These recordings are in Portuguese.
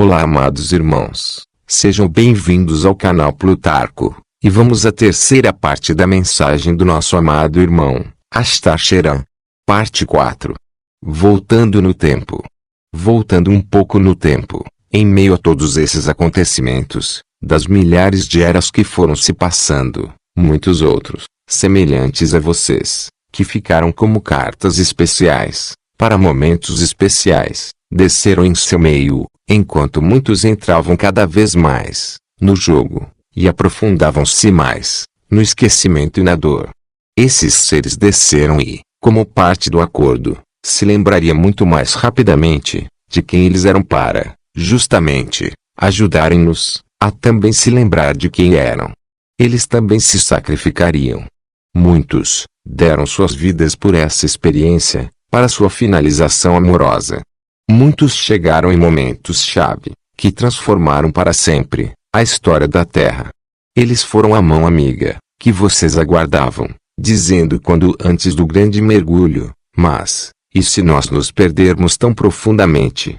Olá, amados irmãos, sejam bem-vindos ao canal Plutarco, e vamos à terceira parte da mensagem do nosso amado irmão, Astacheran. Parte 4. Voltando no tempo. Voltando um pouco no tempo, em meio a todos esses acontecimentos, das milhares de eras que foram se passando, muitos outros, semelhantes a vocês, que ficaram como cartas especiais, para momentos especiais, desceram em seu meio, enquanto muitos entravam cada vez mais, no jogo, e aprofundavam-se mais, no esquecimento e na dor. Esses seres desceram e, como parte do acordo, se lembraria muito mais rapidamente, de quem eles eram para, justamente, ajudarem-nos, a também se lembrar de quem eram. Eles também se sacrificariam. Muitos, deram suas vidas por essa experiência, para sua finalização amorosa. Muitos chegaram em momentos-chave, que transformaram para sempre, a história da Terra. Eles foram a mão amiga, que vocês aguardavam, dizendo quando antes do grande mergulho, mas, e se nós nos perdermos tão profundamente,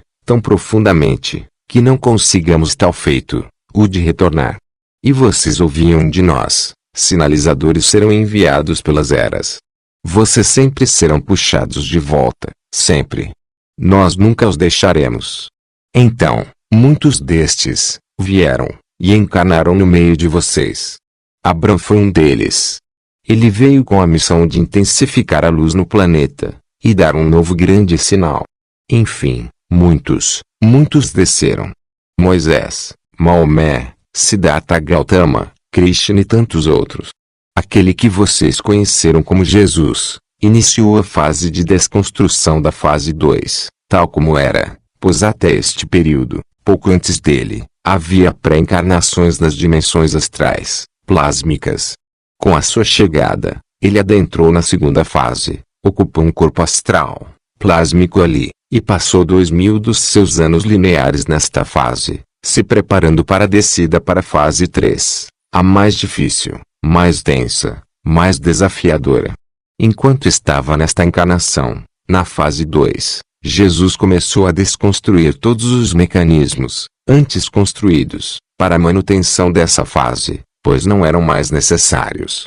que não consigamos tal feito, o de retornar? E vocês ouviam de nós, sinalizadores serão enviados pelas eras. Vocês sempre serão puxados de volta, sempre. Nós nunca os deixaremos. Então, muitos destes, vieram, e encarnaram no meio de vocês. Abrão foi um deles. Ele veio com a missão de intensificar a luz no planeta, e dar um novo grande sinal. Enfim, muitos desceram. Moisés, Maomé, Siddhartha Gautama, Krishna e tantos outros. Aquele que vocês conheceram como Jesus, iniciou a fase de desconstrução da fase 2, tal como era, pois até este período, pouco antes dele, havia pré-encarnações nas dimensões astrais, plásmicas. Com a sua chegada, ele adentrou na segunda fase, ocupou um corpo astral, plásmico ali, e passou 2000 dos seus anos lineares nesta fase, se preparando para a descida para a fase 3, a mais difícil, mais densa, mais desafiadora. Enquanto estava nesta encarnação, na fase 2, Jesus começou a desconstruir todos os mecanismos, antes construídos, para a manutenção dessa fase, pois não eram mais necessários.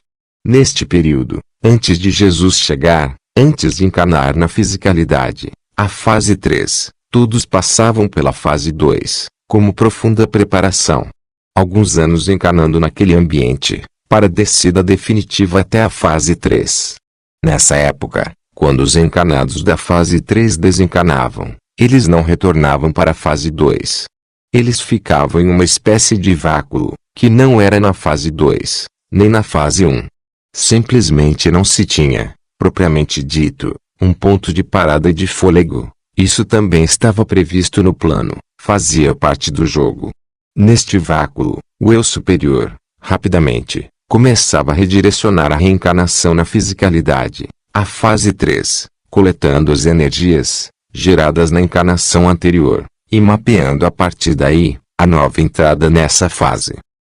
Neste período, antes de Jesus chegar, antes de encarnar na fisicalidade, a fase 3, todos passavam pela fase 2, como profunda preparação. Alguns anos encarnando naquele ambiente, para a descida definitiva até a fase 3. Nessa época, quando os encarnados da fase 3 desencarnavam, eles não retornavam para a fase 2. Eles ficavam em uma espécie de vácuo, que não era na fase 2, nem na fase 1. Simplesmente não se tinha, propriamente dito, um ponto de parada e de fôlego. Isso também estava previsto no plano, fazia parte do jogo. Neste vácuo, o eu superior, rapidamente, começava a redirecionar a reencarnação na fisicalidade, a fase 3, coletando as energias, geradas na encarnação anterior, e mapeando a partir daí, a nova entrada nessa fase.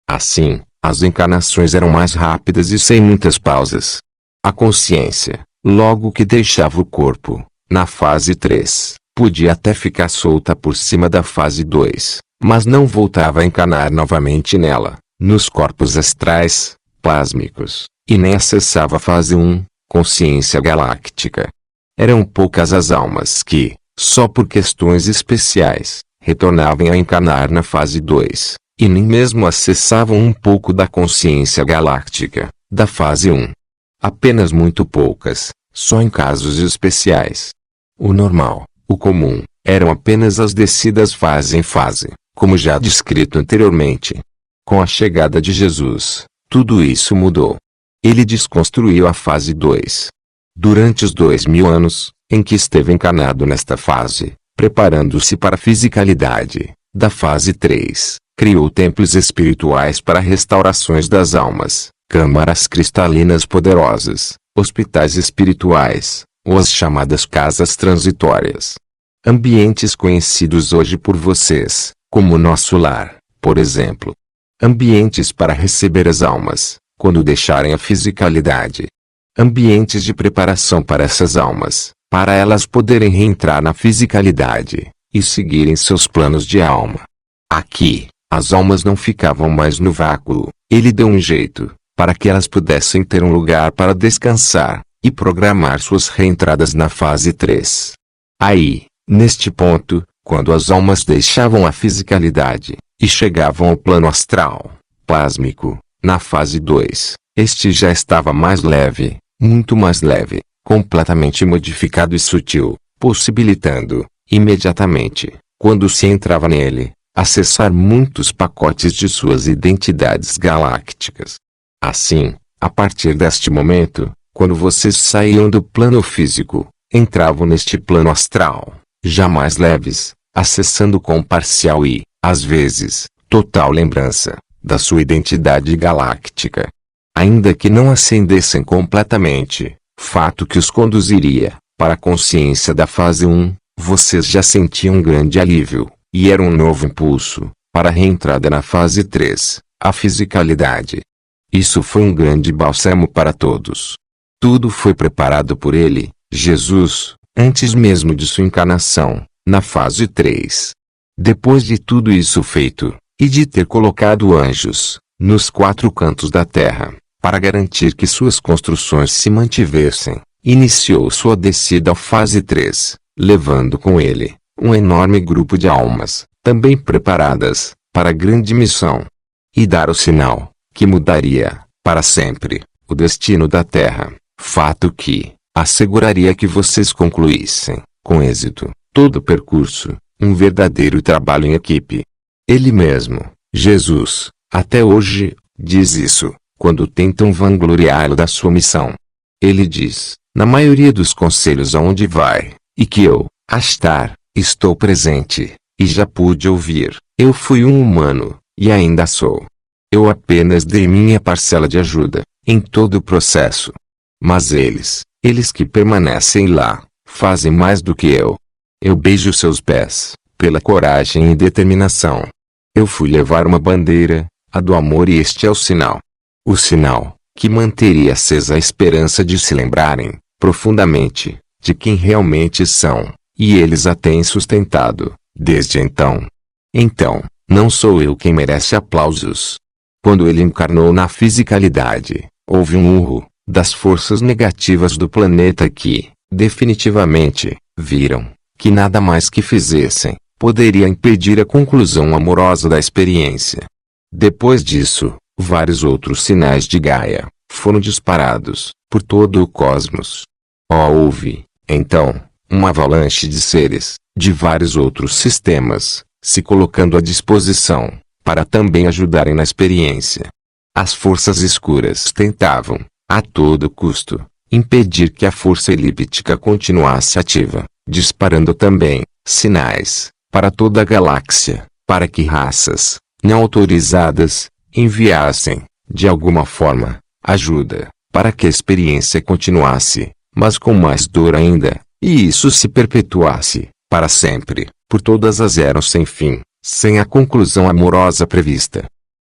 Assim, as encarnações eram mais rápidas e sem muitas pausas. A consciência, logo que deixava o corpo, na fase 3, podia até ficar solta por cima da fase 2, mas não voltava a encarnar novamente nela, nos corpos astrais, plásmicos, e nem acessava a fase 1, consciência galáctica. Eram poucas as almas que, só por questões especiais, retornavam a encarnar na fase 2, e nem mesmo acessavam um pouco da consciência galáctica, da fase 1. Apenas muito poucas, só em casos especiais. O normal, o comum, eram apenas as descidas fase em fase, como já descrito anteriormente. Com a chegada de Jesus, tudo isso mudou. Ele desconstruiu a fase 2. Durante os 2000 anos, em que esteve encarnado nesta fase, preparando-se para a fisicalidade, da fase 3, criou templos espirituais para restaurações das almas, câmaras cristalinas poderosas, hospitais espirituais, ou as chamadas casas transitórias. Ambientes conhecidos hoje por vocês, como nosso lar, por exemplo. Ambientes para receber as almas, quando deixarem a fisicalidade. Ambientes de preparação para essas almas, para elas poderem reentrar na fisicalidade, e seguirem seus planos de alma. Aqui, as almas não ficavam mais no vácuo. Ele deu um jeito, para que elas pudessem ter um lugar para descansar, e programar suas reentradas na fase 3. Aí, neste ponto, quando as almas deixavam a fisicalidade, e chegavam ao plano astral, plásmico, na fase 2, este já estava mais leve, muito mais leve, completamente modificado e sutil, possibilitando, imediatamente, quando se entrava nele, acessar muitos pacotes de suas identidades galácticas. Assim, a partir deste momento, quando vocês saíam do plano físico, entravam neste plano astral, já mais leves, acessando com parcial e, às vezes, total lembrança, da sua identidade galáctica. Ainda que não ascendessem completamente, fato que os conduziria, para a consciência da fase 1, vocês já sentiam um grande alívio, e era um novo impulso, para a reentrada na fase 3, a fisicalidade. Isso foi um grande bálsamo para todos. Tudo foi preparado por ele, Jesus, antes mesmo de sua encarnação, na fase 3. Depois de tudo isso feito, e de ter colocado anjos, nos 4 cantos da terra, para garantir que suas construções se mantivessem, iniciou sua descida à fase 3, levando com ele, um enorme grupo de almas, também preparadas, para a grande missão. E dar o sinal, que mudaria, para sempre, o destino da Terra, fato que, asseguraria que vocês concluíssem, com êxito, todo o percurso, um verdadeiro trabalho em equipe. Ele mesmo, Jesus, até hoje, diz isso, quando tentam vangloriá-lo da sua missão. Ele diz, na maioria dos conselhos aonde vai, e que eu, Astar, estou presente, e já pude ouvir, eu fui um humano, e ainda sou. Eu apenas dei minha parcela de ajuda, em todo o processo. Mas eles que permanecem lá, fazem mais do que eu. Eu beijo seus pés, pela coragem e determinação. Eu fui levar uma bandeira, a do amor, e este é o sinal. O sinal, que manteria acesa a esperança de se lembrarem, profundamente, de quem realmente são, e eles a têm sustentado, desde então. Então, não sou eu quem merece aplausos. Quando ele encarnou na fisicalidade, houve um urro, das forças negativas do planeta que, definitivamente, viram, que nada mais que fizessem, poderia impedir a conclusão amorosa da experiência. Depois disso, vários outros sinais de Gaia, foram disparados, por todo o cosmos. Houve, então, uma avalanche de seres, de vários outros sistemas, se colocando à disposição, para também ajudarem na experiência. As forças escuras tentavam, a todo custo, impedir que a força elíptica continuasse ativa, disparando também, sinais, para toda a galáxia, para que raças, não autorizadas, enviassem, de alguma forma, ajuda, para que a experiência continuasse, mas com mais dor ainda, e isso se perpetuasse, para sempre, por todas as eras sem fim, sem a conclusão amorosa prevista.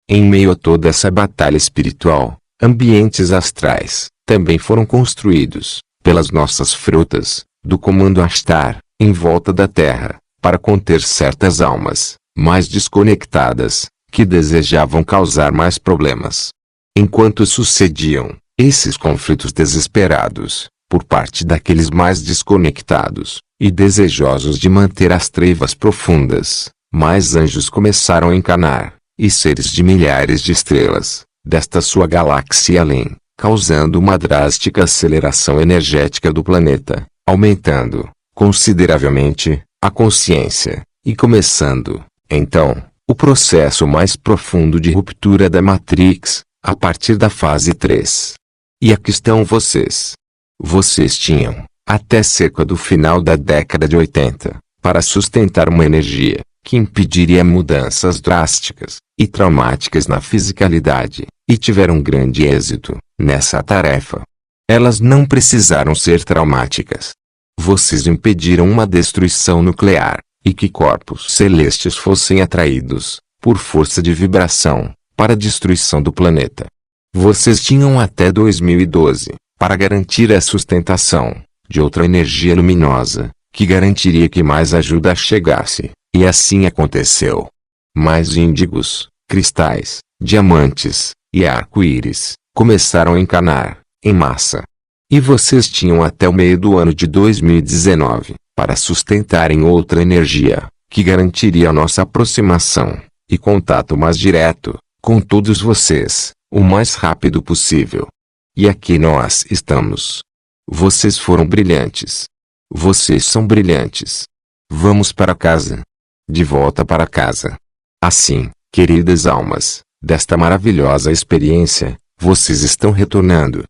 Em meio a toda essa batalha espiritual, ambientes astrais, também foram construídos, pelas nossas frutas, do comando Astar, em volta da Terra, para conter certas almas, mais desconectadas, que desejavam causar mais problemas. Enquanto sucediam, esses conflitos desesperados, por parte daqueles mais desconectados, e desejosos de manter as trevas profundas, mais anjos começaram a encarnar, e seres de milhares de estrelas, desta sua galáxia além, causando uma drástica aceleração energética do planeta, aumentando, consideravelmente, a consciência, e começando, então, o processo mais profundo de ruptura da Matrix, a partir da fase 3. E aqui estão vocês. Vocês tinham, até cerca do final da década de 80, para sustentar uma energia, que impediria mudanças drásticas, e traumáticas na fisicalidade, e tiveram grande êxito, nessa tarefa. Elas não precisaram ser traumáticas. Vocês impediram uma destruição nuclear, e que corpos celestes fossem atraídos, por força de vibração, para a destruição do planeta. Vocês tinham até 2012, para garantir a sustentação, de outra energia luminosa, que garantiria que mais ajuda chegasse, e assim aconteceu. Mais índigos, cristais, diamantes, e arco-íris, começaram a encanar, em massa. E vocês tinham até o meio do ano de 2019, para sustentarem outra energia, que garantiria a nossa aproximação, e contato mais direto, com todos vocês, o mais rápido possível. E aqui nós estamos. Vocês foram brilhantes. Vocês são brilhantes. Vamos para casa. De volta para casa. Assim, queridas almas, desta maravilhosa experiência, vocês estão retornando.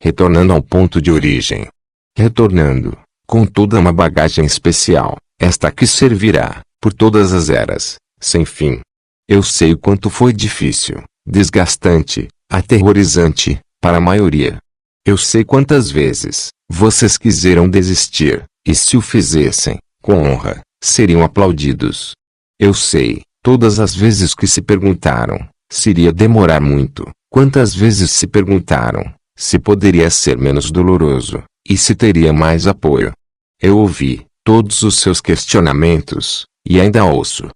Retornando ao ponto de origem. Retornando, com toda uma bagagem especial, esta que servirá, por todas as eras, sem fim. Eu sei o quanto foi difícil, desgastante, aterrorizante, para a maioria. Eu sei quantas vezes, vocês quiseram desistir, e se o fizessem, com honra, seriam aplaudidos. Eu sei, todas as vezes que se perguntaram, se iria demorar muito, quantas vezes se perguntaram, se poderia ser menos doloroso, e se teria mais apoio. Eu ouvi, todos os seus questionamentos, e ainda ouço.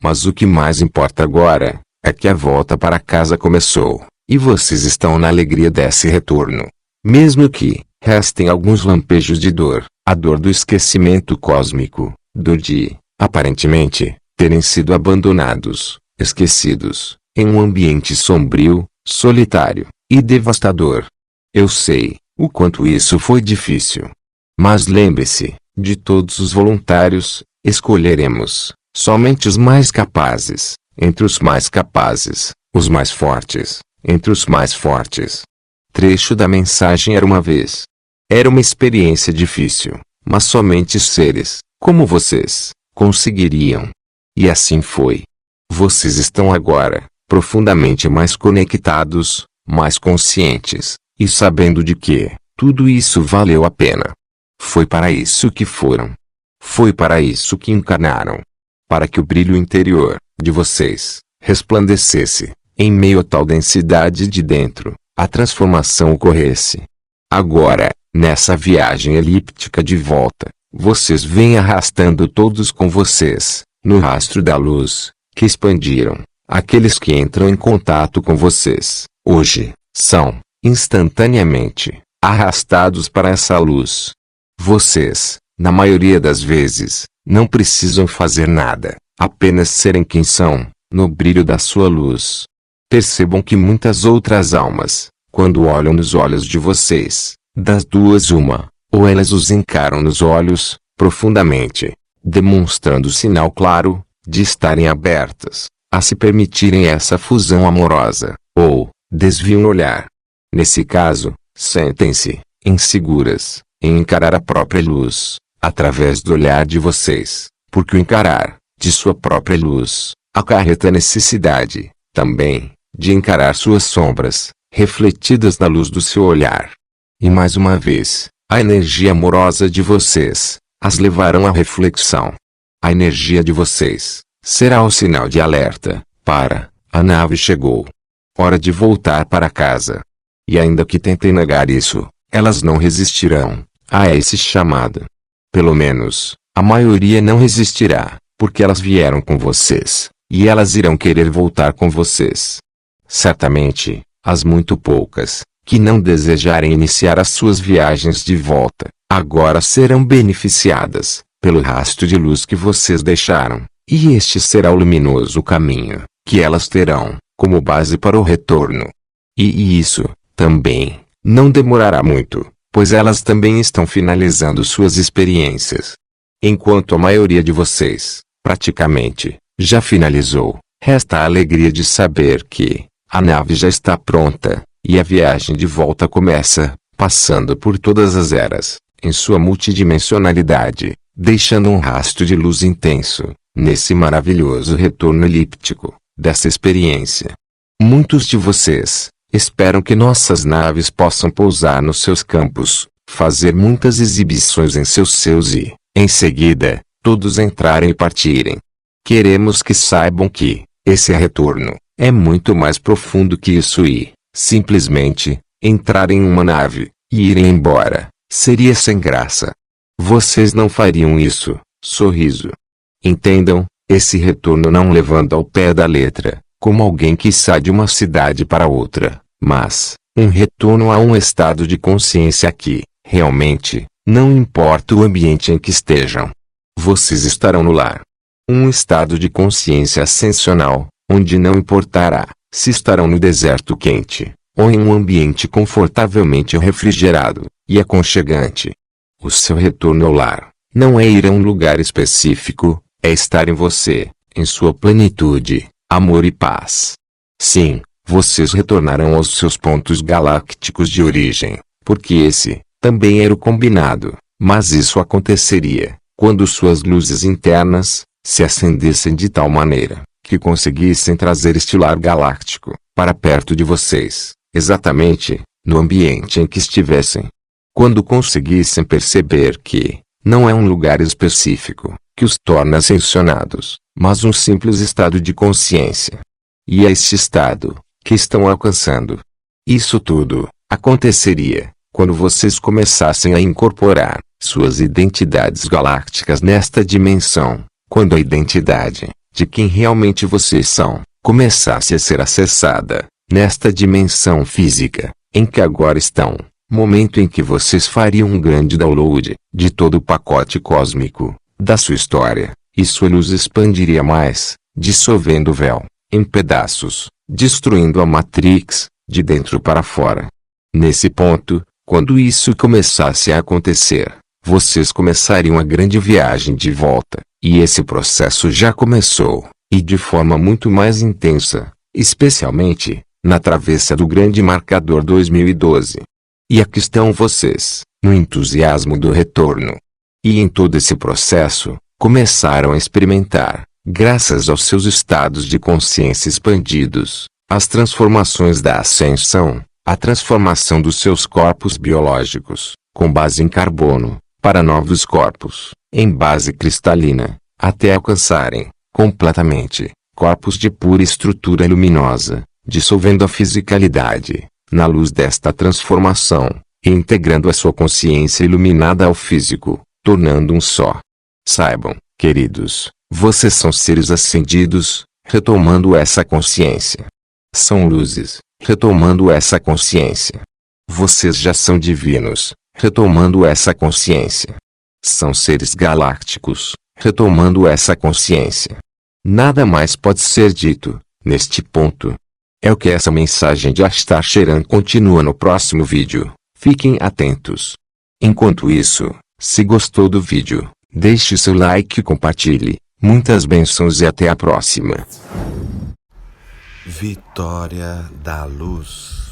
Mas o que mais importa agora, é que a volta para casa começou, e vocês estão na alegria desse retorno. Mesmo que, restem alguns lampejos de dor, a dor do esquecimento cósmico, dor de, aparentemente, terem sido abandonados, esquecidos, em um ambiente sombrio, solitário, e devastador. Eu sei, o quanto isso foi difícil. Mas lembre-se, de todos os voluntários, escolheremos, somente os mais capazes, entre os mais capazes, os mais fortes, entre os mais fortes. Trecho da mensagem era uma vez. Era uma experiência difícil, mas somente seres, como vocês, conseguiriam. E assim foi. Vocês estão agora, profundamente mais conectados, mais conscientes, e sabendo de que, tudo isso valeu a pena. Foi para isso que foram. Foi para isso que encarnaram. Para que o brilho interior, de vocês, resplandecesse, em meio a tal densidade de dentro, a transformação ocorresse. Agora, nessa viagem elíptica de volta, vocês vêm arrastando todos com vocês, no rastro da luz, que expandiram. Aqueles que entram em contato com vocês, hoje, são, instantaneamente, arrastados para essa luz. Vocês, na maioria das vezes, não precisam fazer nada, apenas serem quem são, no brilho da sua luz. Percebam que muitas outras almas, quando olham nos olhos de vocês, das duas uma, ou elas os encaram nos olhos, profundamente, demonstrando sinal claro, de estarem abertas, a se permitirem essa fusão amorosa, ou, desviam o olhar. Nesse caso, sentem-se, inseguras, em encarar a própria luz, através do olhar de vocês, porque o encarar, de sua própria luz, acarreta a necessidade, também, de encarar suas sombras, refletidas na luz do seu olhar. E mais uma vez, a energia amorosa de vocês, as levarão à reflexão. A energia de vocês, será o sinal de alerta, para, a nave chegou. Hora de voltar para casa. E ainda que tentem negar isso, elas não resistirão, a esse chamado. Pelo menos, a maioria não resistirá, porque elas vieram com vocês, e elas irão querer voltar com vocês. Certamente, as muito poucas, que não desejarem iniciar as suas viagens de volta, agora serão beneficiadas, pelo rastro de luz que vocês deixaram, e este será o luminoso caminho, que elas terão, como base para o retorno. E isso, também, não demorará muito, pois elas também estão finalizando suas experiências. Enquanto a maioria de vocês, praticamente, já finalizou, resta a alegria de saber que, a nave já está pronta, e a viagem de volta começa, passando por todas as eras, em sua multidimensionalidade, deixando um rastro de luz intenso, nesse maravilhoso retorno elíptico, dessa experiência. Muitos de vocês, esperam que nossas naves possam pousar nos seus campos, fazer muitas exibições em seus céus e, em seguida, todos entrarem e partirem. Queremos que saibam que, esse retorno, é muito mais profundo que isso e, simplesmente, entrar em uma nave, e irem embora, seria sem graça. Vocês não fariam isso, sorriso. Entendam, esse retorno não levando ao pé da letra, como alguém que sai de uma cidade para outra, mas, um retorno a um estado de consciência que, realmente, não importa o ambiente em que estejam. Vocês estarão no lar. Um estado de consciência ascensional, onde não importará se estarão no deserto quente, ou em um ambiente confortavelmente refrigerado e aconchegante. O seu retorno ao lar não é ir a um lugar específico, é estar em você, em sua plenitude, amor e paz. Sim, vocês retornarão aos seus pontos galácticos de origem, porque esse também era o combinado, mas isso aconteceria quando suas luzes internas se acendessem de tal maneira que conseguissem trazer este lar galáctico para perto de vocês, exatamente no ambiente em que estivessem. Quando conseguissem perceber que não é um lugar específico que os torna ascensionados, mas um simples estado de consciência. E é este estado que estão alcançando. Isso tudo aconteceria quando vocês começassem a incorporar suas identidades galácticas nesta dimensão, quando a identidade de quem realmente vocês são começasse a ser acessada nesta dimensão física em que agora estão, momento em que vocês fariam um grande download de todo o pacote cósmico da sua história, e sua luz expandiria mais, dissolvendo o véu em pedaços, destruindo a Matrix de dentro para fora. Nesse ponto, quando isso começasse a acontecer, vocês começariam a grande viagem de volta, e esse processo já começou, e de forma muito mais intensa, especialmente na travessa do grande marcador 2012. E aqui estão vocês, no entusiasmo do retorno. E em todo esse processo, começaram a experimentar, graças aos seus estados de consciência expandidos, as transformações da ascensão, a transformação dos seus corpos biológicos, com base em carbono, para novos corpos, em base cristalina, até alcançarem, completamente, corpos de pura estrutura luminosa, dissolvendo a fisicalidade, na luz desta transformação, e integrando a sua consciência iluminada ao físico, tornando um só. Saibam, queridos, vocês são seres ascendidos, retomando essa consciência. São luzes, retomando essa consciência. Vocês já são divinos, retomando essa consciência. São seres galácticos, retomando essa consciência. Nada mais pode ser dito, neste ponto. É o que essa mensagem de Astar Sheran continua no próximo vídeo. Fiquem atentos. Enquanto isso, se gostou do vídeo, deixe seu like e compartilhe. Muitas bênçãos e até a próxima. Vitória da Luz.